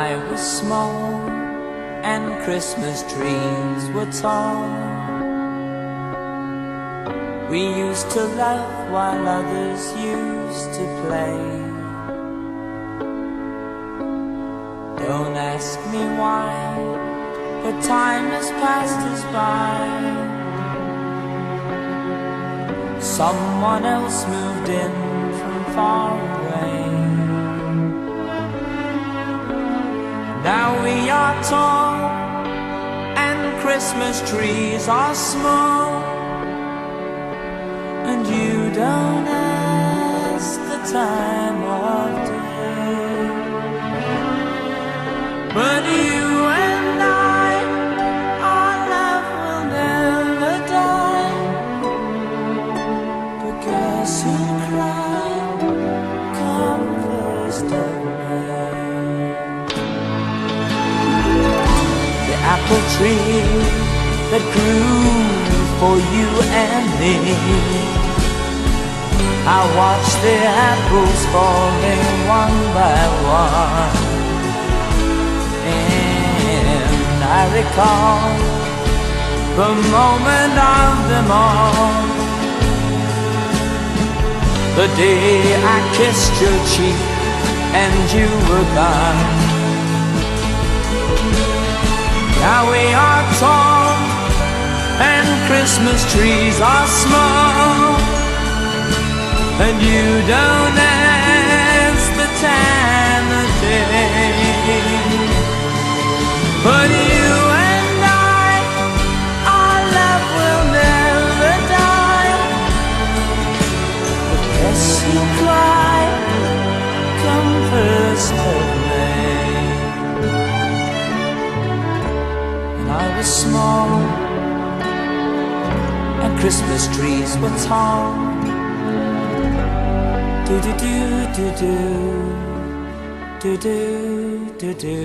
I was small and Christmas trees were tall, we used to laugh while others used to play. Don't ask me why, but time has passed us by. Someone else moved in from far away. Now we are tall and Christmas trees are small, and you don't ask the time of day. But you and I, our love will never die. But guess who'll cry come first of May? The apple tree that grew for you and me, I watched the apples falling one by one, and I recall the moment of them all, the day I kissed your cheek and you were gone. Now we are tall and Christmas trees are small, and you don't ask the time of day. But you and I, our love will never die. But guess who'll cry come first of May? And I was small and Christmas trees were tall. Do do do do do do do do.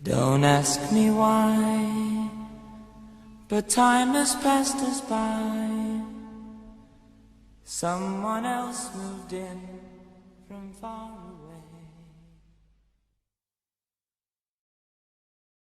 Don't ask me why, but time has passed us by. Someone else moved in from far away.